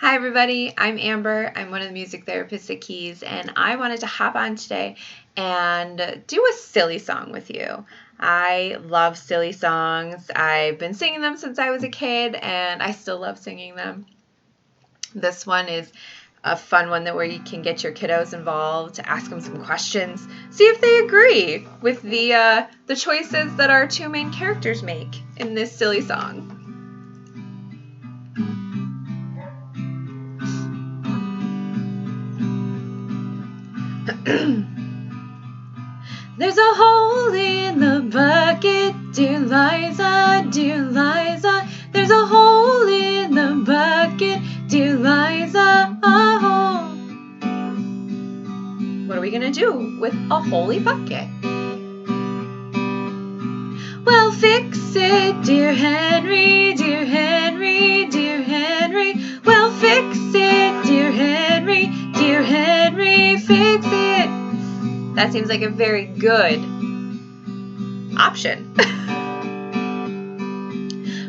Hi everybody, I'm Amber. I'm one of the music therapists at Keys, and I wanted to hop on today and do a silly song with you. I love silly songs. I've been singing them since I was a kid, and I still love singing them. This one is a fun one where you can get your kiddos involved, ask them some questions, see if they agree with the choices that our two main characters make in this silly song. There's a hole in the bucket, dear Liza, dear Liza. There's a hole in the bucket, dear Liza, a hole. What are we gonna do with a holy bucket? Well, fix it, dear Henry, dear Henry, dear Henry. Well, fix it, dear Henry, fix it. That seems like a very good option.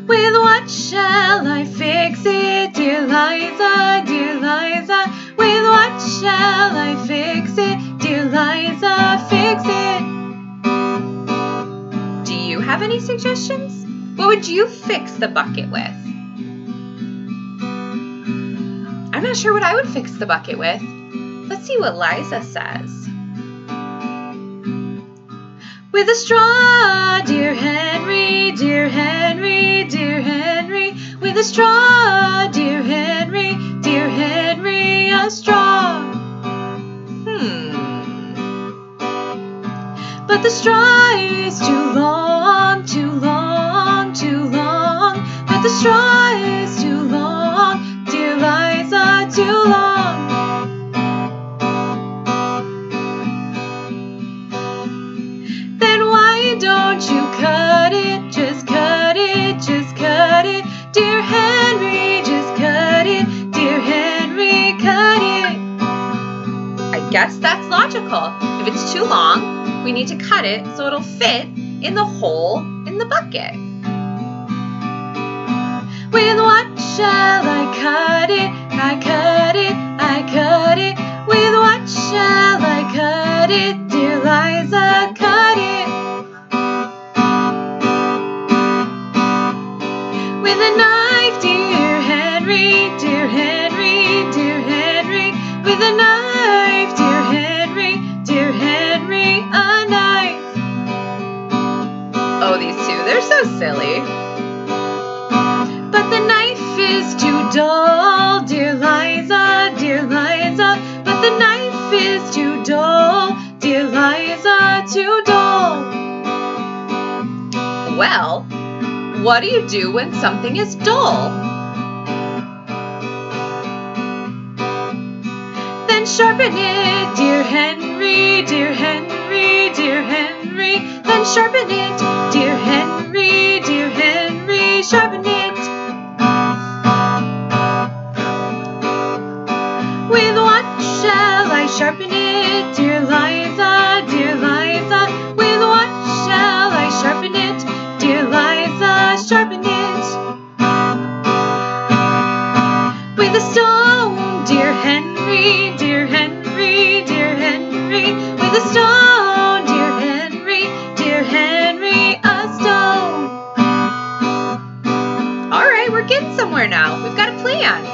With what shall I fix it, dear Liza, dear Liza? With what shall I fix it, dear Liza, fix it? Do you have any suggestions? What would you fix the bucket with? I'm not sure what I would fix the bucket with. Let's see what Liza says. With a straw, dear Henry, dear Henry, dear Henry. With a straw, dear Henry, a straw. But the straw is too long, too long, too long. But the straw is too long, dear Liza, too long. Don't you cut it, just cut it, just cut it. Dear Henry, just cut it, dear Henry, cut it. I guess that's logical. If it's too long, we need to cut it so it'll fit in the hole in the bucket. With what shall I cut it? I cut it, I cut it. With what shall I cut it, dear Liza, cut it? With a knife, dear Henry, dear Henry, dear Henry. With a knife, dear Henry, a knife. Oh, these two, they're so silly. But the knife is too dull, dear Liza, dear Liza. But the knife is too dull, dear Liza, too dull. Well, what do you do when something is dull? Then sharpen it, dear Henry, dear Henry, dear Henry. Then sharpen it, dear Henry, sharpen it. With what shall I sharpen it, dear Liza, dear Liza? With what shall I sharpen it, dear Liza, sharpen it? With a stone, dear Henry, dear Henry, dear Henry. With a stone, dear Henry, a stone. All right, we're getting somewhere now. We've got a plan.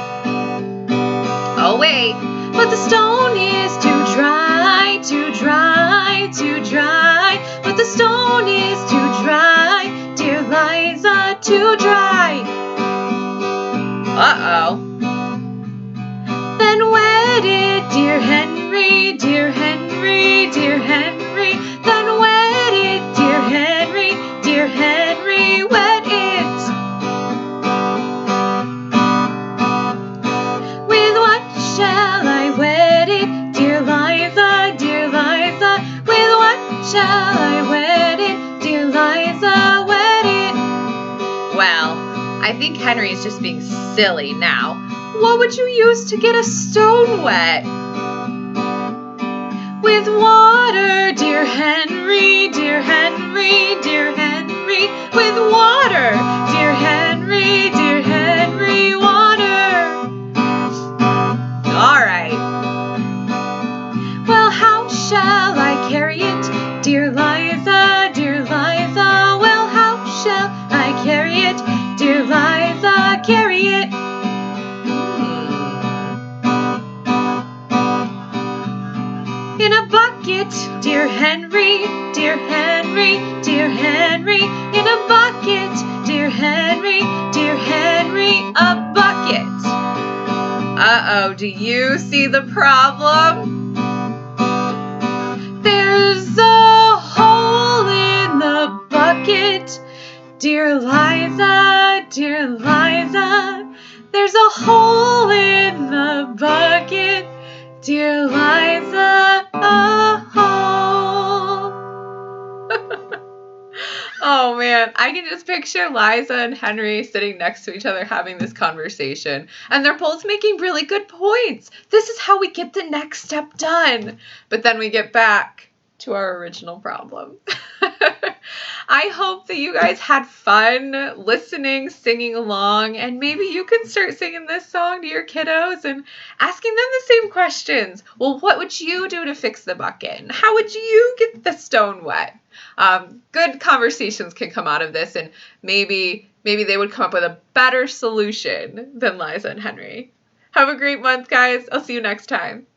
Oh wait, but the stone is too dry, too dry, too dry. But the stone is too dry, dear Liza, too dry. Uh-oh. Then wet it, dear Henry, dear Henry, dear Henry. Then wet it, dear Henry, wet it. With what shall I wet it, dear Liza, dear Liza? With what shall I wet it, dear Liza, wet it? Well, I think Henry's just being silly now. What would you use to get a stone wet? With water, dear Henry, dear Henry, dear Henry. With water, dear Henry, water. dear Henry, dear Henry, dear Henry, in a bucket, dear Henry, a bucket. Uh-oh, do you see the problem? There's a hole in the bucket, dear Liza, there's a hole in the bucket, dear Liza, a hole. Oh man, I can just picture Liza and Henry sitting next to each other having this conversation, and they're both making really good points. This is how we get the next step done. But then we get back to our original problem. I hope that you guys had fun listening, singing along, and maybe you can start singing this song to your kiddos and asking them the same questions. Well, what would you do to fix the bucket? And how would you get the stone wet? Good conversations can come out of this, and maybe they would come up with a better solution than Liza and Henry. Have a great month, guys. I'll see you next time.